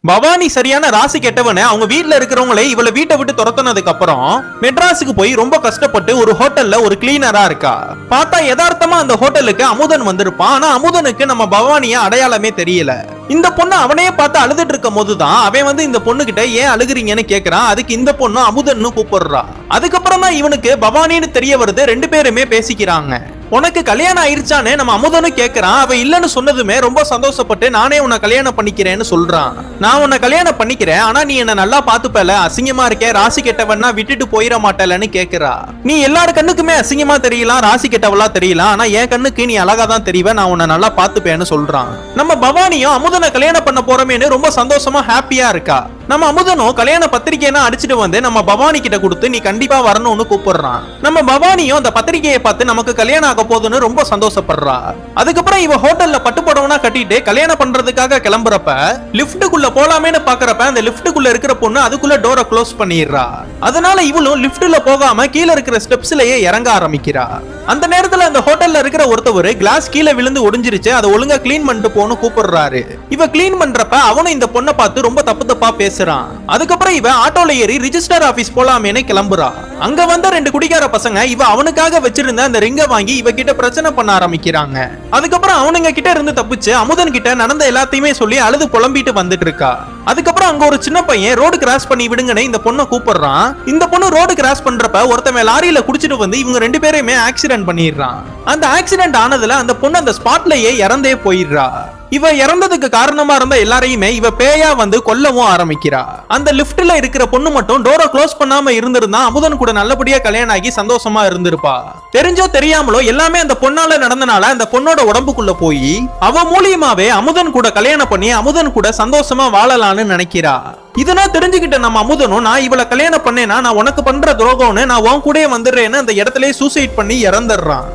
பவானி சரியான ராசி கெட்டவன அவங்க வீட்ல இருக்கிறவங்களே இவளை வீட்டை விட்டு துரத்துனதுக்கு அப்புறம் மெட்ராஸுக்கு போய் ரொம்ப கஷ்டப்பட்டு ஒரு ஹோட்டல்ல ஒரு கிளீனரா இருக்கா. பார்த்தா யதார்த்தமா அந்த ஹோட்டலுக்கு அமுதன் வந்திருப்பான். ஆனா அமுதனுக்கு நம்ம பவானிய அடையாளமே தெரியல. இந்த பொண்ணு அவனையே பார்த்து அழுதுட்டு இருக்கும் போதுதான் அவன் இந்த பொண்ணு கிட்ட ஏன் அழுகுறீங்கன்னு கேக்குறான். அதுக்கு இந்த பொண்ணு அமுதன்னு கூப்பிடுறா. அதுக்கப்புறம் தான் இவனுக்கு பவானின்னு தெரிய வருது. ரெண்டு பேருமே பேசிக்கிறாங்க. உனக்கு கல்யாணம் ஆயிருச்சானே நம்ம அமுதனு கேக்குறான். அவ இல்லன்னு சொன்னதுமே ரொம்ப சந்தோஷப்பட்டு நானே உன்னை கல்யாணம் பண்ணிக்கிறேன்னு சொல்றான். நான் உன்னை கல்யாணம் பண்ணிக்கிறேன், ஆனா நீ என்ன நல்லா பாத்துப்பல, அசிங்கமா இருக்கே, ராசி கெட்டவன்னா விட்டுட்டு போயிட மாட்டலன்னு கேக்குறா. நீ எல்லாரு கண்ணுக்குமே அசிங்கமா தெரியலாம், ராசி கெட்டவளா தெரியலாம், ஆனா என் கண்ணுக்கு நீ அழகா தான் தெரியவ, நான் உன்னை நல்லா பாத்துப்பேன்னு சொல்றான். நம்ம பவானியும் அமுதனை கல்யாணம் பண்ண போறமேன்னு ரொம்ப சந்தோஷமா ஹாப்பியா இருக்கா. நம்ம அமுதனும் கல்யாண பத்திரிகைனா அடிச்சுட்டு வந்து நம்ம பவானி கிட்ட கொடுத்து நீ கண்டிப்பா வரணும்னு கூப்பிடுறான். நம்ம பவானியும் அந்த பத்திரிகையை பார்த்து நமக்கு கல்யாணம் ஆக போதுன்னு ரொம்ப சந்தோஷப்படுறா. அதுக்கப்புறம் இவ ஹோட்டல்ல பட்டு புடவனா கட்டிட்டு கல்யாணம் பண்றதுக்காக கிளம்புறப்ப லிப்டுக்குள்ள போலாமேன்னு பாக்குறப்ப அந்த லிப்டுக்குள்ள இருக்கிற பொண்ணு அதுக்குள்ள டோரை க்ளோஸ் பண்ணிடுறா. அதனால இவளும் லிப்ட்ல போகாம கீழே இருக்கிற ஸ்டெப்ஸ்லயே இறங்க ஆரம்பிக்கிறா. அந்த நேரத்துல அந்த ஹோட்டல்ல இருக்கிற ஒருத்தவர் கிளாஸ் கீழே விழுந்து ஒடிஞ்சிருச்சு, அதை ஒழுங்கா கிளீன் பண்ணிட்டு போன்னு கூப்பிடுறாரு. இவ கிளீன் பண்றப்ப அவனும் இந்த பொண்ணை பார்த்து ரொம்ப தப்பு தப்பா பேசுறான். அதுக்கப்புறம் இவ ஆட்டோல ஏறி ரிஜிஸ்டர் ஆபீஸ் போலாமேன்னு கிளம்புறா. அங்க வந்த ரெண்டு குடிகார பசங்க இவ அவனுக்காக வச்சிருந்த அந்த ரிங்க வாங்கி இவ கிட்ட பிரச்சனை பண்ண ஆரம்பிக்கிறாங்க. அதுக்கப்புறம் அவனுங்க கிட்ட இருந்து தப்பிச்சு அமுதன் கிட்ட நடந்த எல்லாத்தையுமே சொல்லி அழுது புலம்பிட்டு வந்துட்டு இருக்கா. அதுக்கப்புறம் அங்க ஒரு சின்ன பையன் ரோடு கிராஸ் பண்ணி விடுங்கன்னு இந்த பொண்ணை கூப்பிடுறான். இந்த பொண்ணு ரோடு கிராஸ் பண்றப்ப ஒருத்தன் லாரியில குடிச்சிட்டு வந்து இவங்க ரெண்டு பேரையுமே ஆக்சிடென்ட் பண்ணிடுறான். அந்த ஆக்சிடென்ட் ஆனதுல அந்த பொண்ணு அந்த ஸ்பாட்லயே இறந்தே போயிடுறா. இவ இறந்ததுக்கு காரணமா இருந்த எல்லாரையுமே இவ பேயா வந்து கொல்லவும் ஆரம்பிக்கிறா. அந்த லிப்ட்ல இருக்கிற பொண்ணு மட்டும் டோரை க்ளோஸ் பண்ணாம இருந்திருந்தா அமுதன் கூட நல்லபடியா கல்யாணம் ஆகி சந்தோஷமா இருந்திருப்பா. தெரிஞ்சோ தெரியாமலோ எல்லாமே அந்த பொண்ணால நடந்தனால அந்த பொண்ணோட உடம்புக்குள்ள போய் அவ மூலியமாவே அமுதன் கூட கல்யாணம் பண்ணி அமுதன் கூட சந்தோஷமா வாழலாம்னு நினைக்கிறா. இதெல்லாம் தெரிஞ்சுக்கிட்ட நம்ம அமுதனும் நான் இவளை கல்யாணம் பண்ணேனா நான் உனக்கு பண்ற துரோகம்னு நான் உன் கூடயே வந்துடுறேன்னு அந்த இடத்துல சூசைட் பண்ணி இறந்துடுறான்.